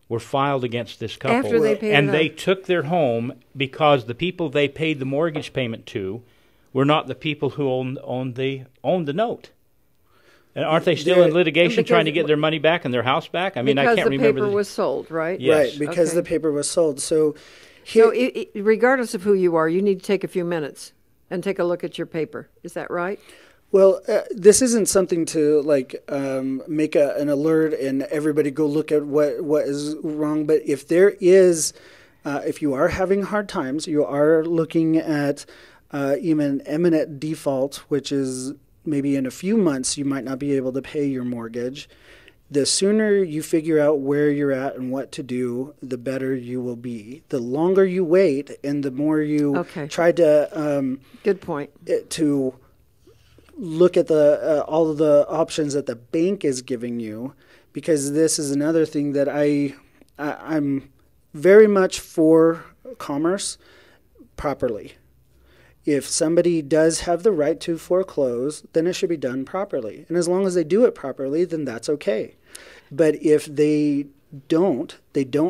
were filed against this couple. After they paid and it they off. took their home because the people they paid the mortgage payment to were not the people who owned the note. And aren't they still in litigation trying to get their money back and their house back? I mean, I can't remember. Because the paper was sold, right? Yes. Right, because the paper was sold. So, regardless of who you are, you need to take a few minutes and take a look at your paper. Is that right? Well, this isn't something to make an alert and everybody go look at what is wrong. But if there is, if you are having hard times, you are looking at even imminent default, which is maybe in a few months you might not be able to pay your mortgage. The sooner you figure out where you're at and what to do, the better you will be. The longer you wait and the more you try to good point to look at the all of the options that the bank is giving you, because this is another thing that I'm very much for commerce properly. If somebody does have the right to foreclose, then it should be done properly. And as long as they do it properly, then that's okay. But if they don't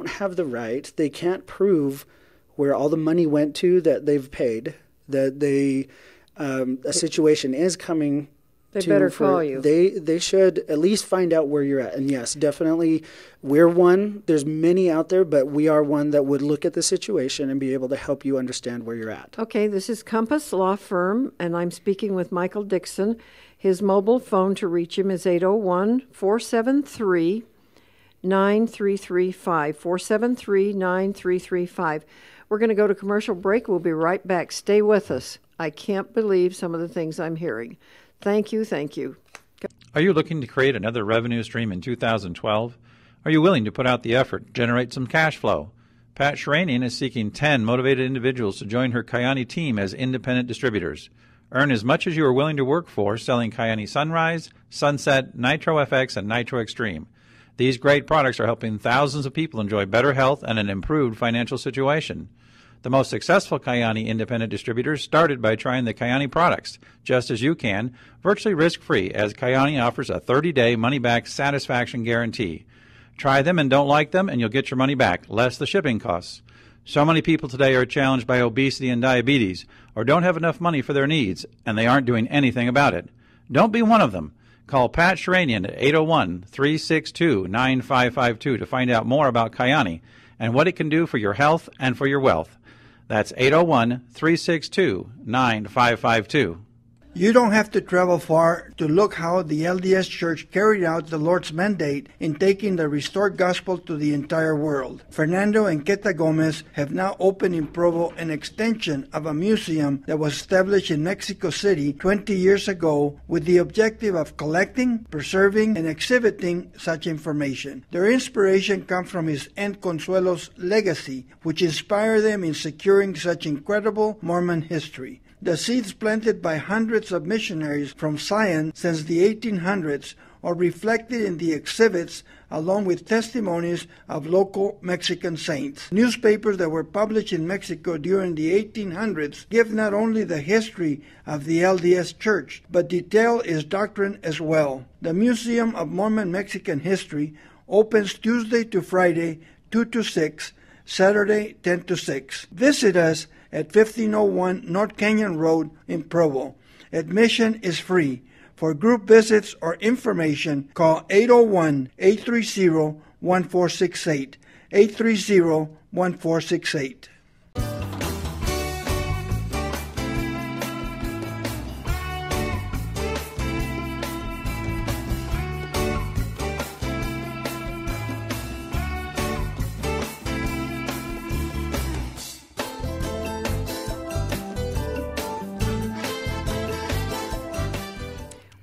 have the right, they can't prove where all the money went to that they've paid, that they a situation is coming. They better call you. They should at least find out where you're at. And yes, definitely, we're one. There's many out there, but we are one that would look at the situation and be able to help you understand where you're at. Okay, this is Compass Law Firm, and I'm speaking with Michael Dixon. His mobile phone to reach him is 801-473-9335, 473-9335. We're going to go to commercial break. We'll be right back. Stay with us. I can't believe some of the things I'm hearing. Thank you, thank you. Are you looking to create another revenue stream in 2012? Are you willing to put out the effort to generate some cash flow? Pat Sheranian is seeking 10 motivated individuals to join her Kyani team as independent distributors. Earn as much as you are willing to work for selling Kyani Sunrise, Sunset, Nitro FX, and Nitro Extreme. These great products are helping thousands of people enjoy better health and an improved financial situation. The most successful Kyani independent distributors started by trying the Kyani products, just as you can, virtually risk-free, as Kyani offers a 30-day money-back satisfaction guarantee. Try them and don't like them, and you'll get your money back, less the shipping costs. So many people today are challenged by obesity and diabetes, or don't have enough money for their needs, and they aren't doing anything about it. Don't be one of them. Call Pat Sheranian at 801-362-9552 to find out more about Kyani and what it can do for your health and for your wealth. That's 801-362-9552. You don't have to travel far to look how the LDS Church carried out the Lord's mandate in taking the restored gospel to the entire world. Fernando and Queta Gomez have now opened in Provo an extension of a museum that was established in Mexico City 20 years ago with the objective of collecting, preserving, and exhibiting such information. Their inspiration comes from his Aunt Consuelo's legacy, which inspired them in securing such incredible Mormon history. The seeds planted by hundreds of missionaries from Zion since the 1800s are reflected in the exhibits along with testimonies of local Mexican saints. Newspapers that were published in Mexico during the 1800s give not only the history of the LDS Church, but detail its doctrine as well. The Museum of Mormon Mexican History opens Tuesday to Friday, 2 to 6, Saturday, 10 to 6. Visit us at 1501 North Canyon Road in Provo. Admission is free. For group visits or information, call 801-830-1468, 830-1468.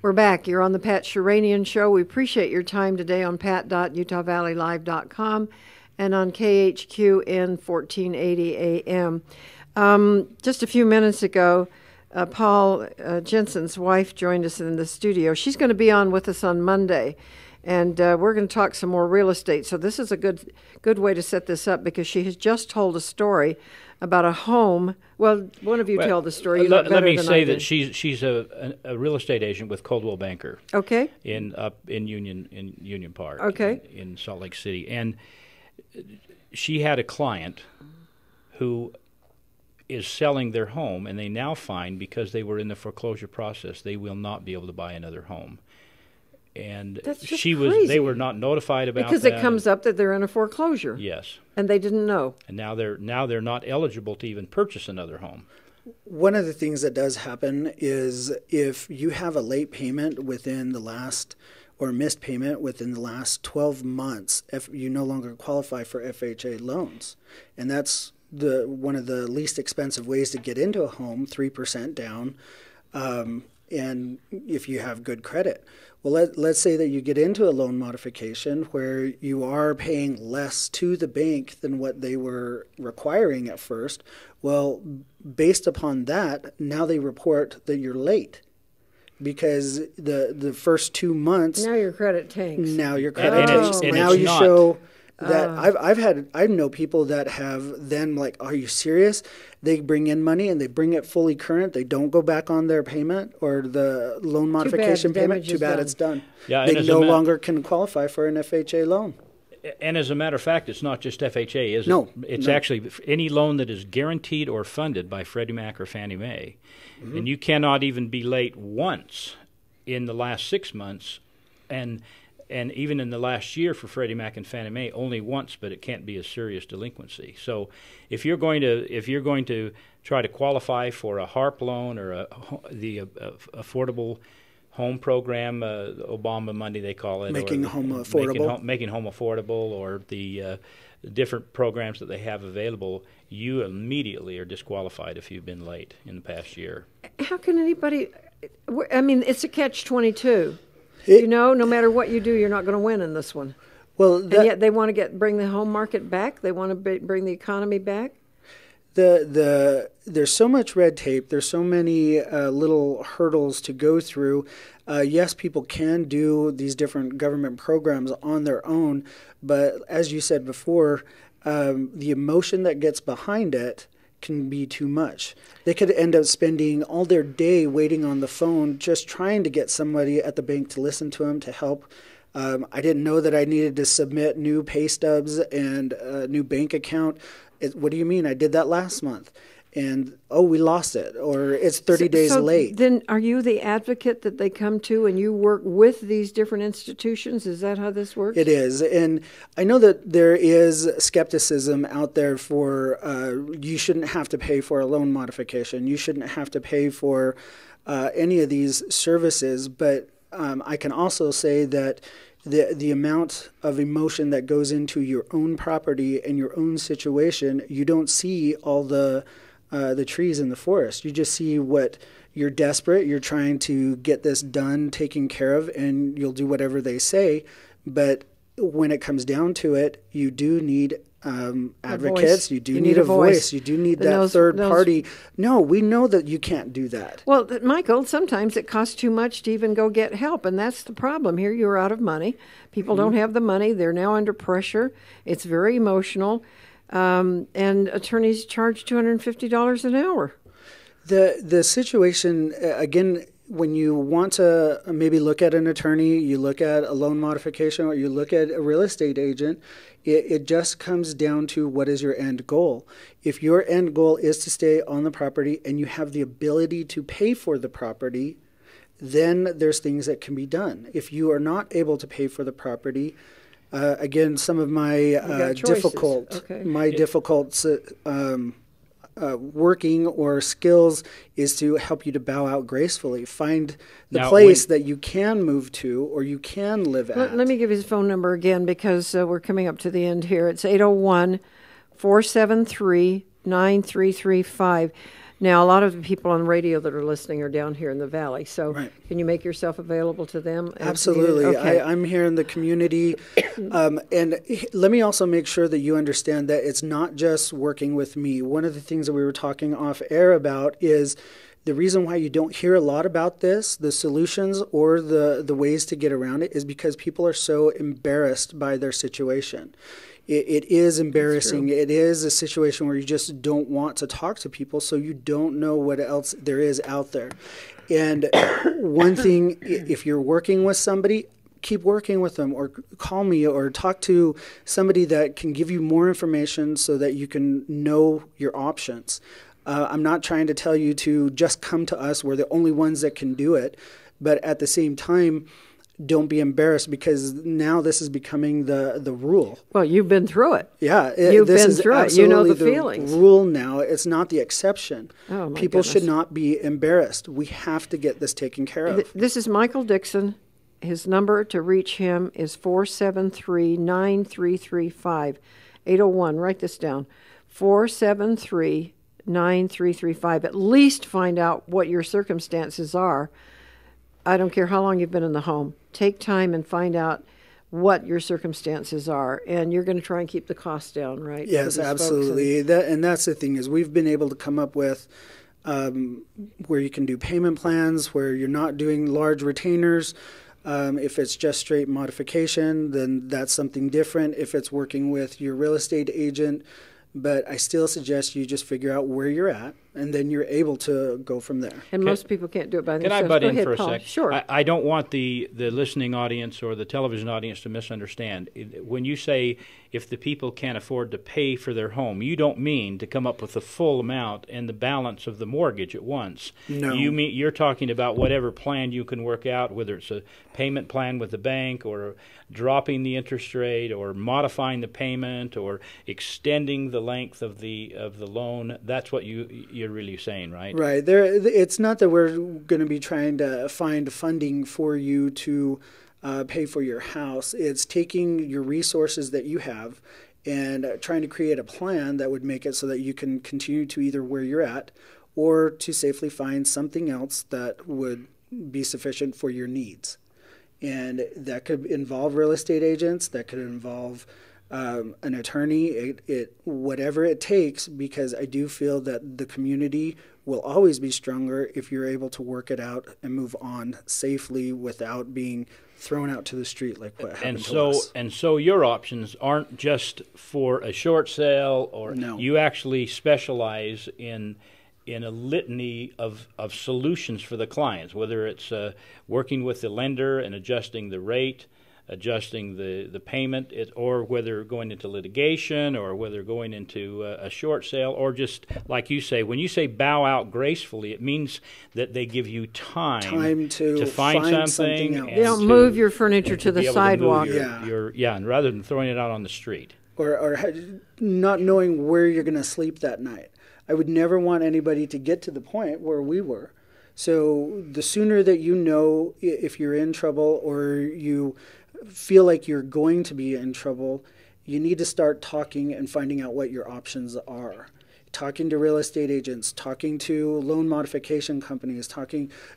We're back. You're on the Pat Sheranian Show. We appreciate your time today on pat.utahvalleylive.com and on KHQN 1480 AM. Just a few minutes ago, Paul Jensen's wife joined us in the studio. She's going to be on with us on Monday. And we're going to talk some more real estate. So this is a good way to set this up, because she has just told a story about a home. Well, one of you tell the story. You let me say that she's a real estate agent with Coldwell Banker. Okay. In Union Park. Okay. In Salt Lake City, and she had a client who is selling their home, and they now find, because they were in the foreclosure process, they will not be able to buy another home. And that's just crazy. They were not notified about because that. It comes up that they're in a foreclosure. Yes. And they didn't know. And now they're not eligible to even purchase another home. One of the things that does happen is if you have a late payment within the last, or missed payment within the last 12 months, if you no longer qualify for FHA loans. And that's one of the least expensive ways to get into a home, 3% down, and if you have good credit. Well, let's say that you get into a loan modification where you are paying less to the bank than what they were requiring at first. Well, based upon that, now they report that you're late, because the first 2 months. Now your credit tanks. Now your credit tanks. Now you show that I know people that have then, like, are you serious? They bring in money and they bring it fully current. They don't go back on their payment or the loan modification payment. Too bad, it's done. Yeah, they no longer can qualify for an FHA loan. And as a matter of fact, it's not just FHA, is it? No. It's actually any loan that is guaranteed or funded by Freddie Mac or Fannie Mae. Mm-hmm. And you cannot even be late once in the last 6 months, and even in the last year for Freddie Mac and Fannie Mae, only once, but it can't be a serious delinquency. So if you're going to try to qualify for a HARP loan or the Affordable Home Program, Obama money they call it, making home affordable, making home affordable, or the different programs that they have available, you immediately are disqualified if you've been late in the past year. How can anybody? I mean, it's a catch-22. No matter what you do, you're not going to win in this one. Well, and yet they want to bring the home market back. They want to bring the economy back. There's so much red tape. There's so many little hurdles to go through. Yes, people can do these different government programs on their own, but as you said before, the emotion that gets behind it can be too much. They could end up spending all their day waiting on the phone just trying to get somebody at the bank to listen to them, to help. I didn't know that I needed to submit new pay stubs and a new bank account. What do you mean? I did that last month. And, we lost it, or it's 30 days late. Then are you the advocate that they come to, and you work with these different institutions? Is that how this works? It is. And I know that there is skepticism out there for you shouldn't have to pay for a loan modification. You shouldn't have to pay for any of these services. But I can also say that the amount of emotion that goes into your own property and your own situation, you don't see all the trees in the forest. You just see what you're desperate. You're trying to get this done, taken care of, and you'll do whatever they say. But when it comes down to it, you do need advocates. You do need a voice. You do need that third party. No, we know that you can't do that. Well, Michael, sometimes it costs too much to even go get help, and that's the problem here. You're out of money. People don't have the money. They're now under pressure. It's very emotional. And attorneys charge $250 an hour. The situation, again, when you want to maybe look at an attorney, you look at a loan modification, or you look at a real estate agent, it just comes down to what is your end goal. If your end goal is to stay on the property and you have the ability to pay for the property, then there's things that can be done. If you are not able to pay for the property, again, some of my difficult working or skills is to help you to bow out gracefully. Find the place that you can move to or you can live at. Let me give his phone number again, because we're coming up to the end here. It's 801-473-9335. Now, a lot of the people on radio that are listening are down here in the valley, so can you make yourself available to them? Absolutely. Okay. I'm here in the community, and let me also make sure that you understand that it's not just working with me. One of the things that we were talking off air about is The reason why you don't hear a lot about this, the solutions or the ways to get around it, is because people are so embarrassed by their situation. It is embarrassing. It is a situation where you just don't want to talk to people, so you don't know what else there is out there. And one thing, if you're working with somebody, keep working with them, or call me, or talk to somebody that can give you more information so that you can know your options. I'm not trying to tell you to just come to us. We're the only ones that can do it. But at the same time, don't be embarrassed, because now this is becoming the rule. Well, you've been through it. Yeah. You've been through it. You know the feelings. Rule now. It's not the exception. Oh, my People goodness. should not be embarrassed. We have to get this taken care of. This is Michael Dixon. His number to reach him is 473-9335. 801. Write this down. 473-9335. At least find out what your circumstances are. I don't care how long you've been in the home. Take time and find out what your circumstances are, and you're going to try and keep the costs down, right? Yes, absolutely. And that's the thing, is we've been able to come up with where you can do payment plans, where you're not doing large retainers. If it's just straight modification, then that's something different. If it's working with your real estate agent, but I still suggest you just figure out where you're at, and then you're able to go from there. And most people can't do it by themselves. Can I butt Go in ahead, for a Paul. sec? Sure. I don't want the listening audience or the television audience to misunderstand. When you say if the people can't afford to pay for their home, you don't mean to come up with the full amount and the balance of the mortgage at once. No. You're talking about whatever plan you can work out, whether it's a payment plan with the bank, or dropping the interest rate, or modifying the payment, or extending the length of the loan. That's what you're really saying, right? Right. It's not that we're going to be trying to find funding for you to pay for your house. It's taking your resources that you have and trying to create a plan that would make it so that you can continue to either where you're at, or to safely find something else that would be sufficient for your needs. And that could involve real estate agents, that could involve an attorney, whatever it takes, because I do feel that the community will always be stronger if you're able to work it out and move on safely without being thrown out to the street like what happened to us. And so your options aren't just for a short sale, or No. You actually specialize in a litany of solutions for the clients, whether it's working with the lender and adjusting the rate, adjusting the payment, or whether going into litigation, or whether going into a short sale, or just, like you say, when you say bow out gracefully, it means that they give you time to find something else. You don't move your furniture to the sidewalk. And rather than throwing it out on the street. Or not knowing where you're going to sleep that night. I would never want anybody to get to the point where we were. So the sooner that you know if you're in trouble, or you feel like you're going to be in trouble, you need to start talking and finding out what your options are. Talking to real estate agents, talking to loan modification companies,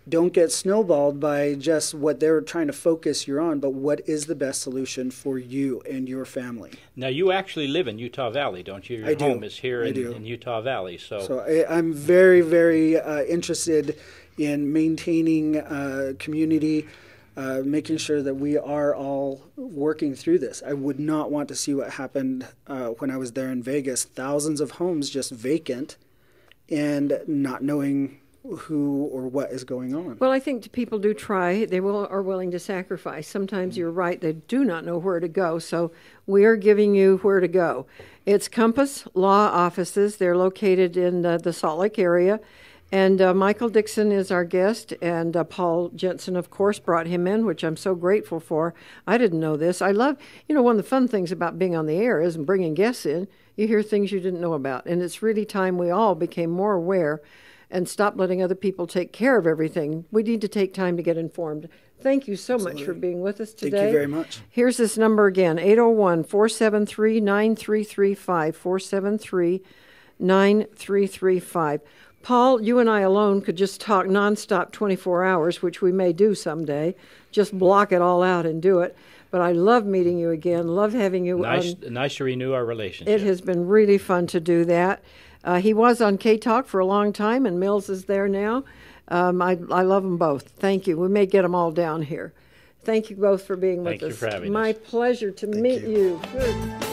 don't get snowballed by just what they're trying to focus you on, but what is the best solution for you and your family. Now, you actually live in Utah Valley, don't you? Your home is here in Utah Valley. So I'm very, very interested in maintaining community, making sure that we are all working through this. I would not want to see what happened when I was there in Vegas. Thousands of homes just vacant and not knowing who or what is going on. Well, I think people do try. They are willing to sacrifice. Sometimes you're right. They do not know where to go. So we are giving you where to go. It's Compass Law Offices. They're located in the Salt Lake area. And Michael Dixon is our guest, and Paul Jensen, of course, brought him in, which I'm so grateful for. I didn't know this. I love, one of the fun things about being on the air is bringing guests in. You hear things you didn't know about, and it's really time we all became more aware and stopped letting other people take care of everything. We need to take time to get informed. Thank you so much for being with us today. Thank you very much. Here's this number again, 801-473-9335, 473-9335. Paul, you and I alone could just talk nonstop 24 hours, which we may do someday. Just block it all out and do it. But I love meeting you again. Love having you on. Nice to renew our relationship. It has been really fun to do that. He was on K-Talk for a long time, and Mills is there now. I love them both. Thank you. We may get them all down here. Thank you both for being with us. Thank you for having us. My pleasure to meet you. Good.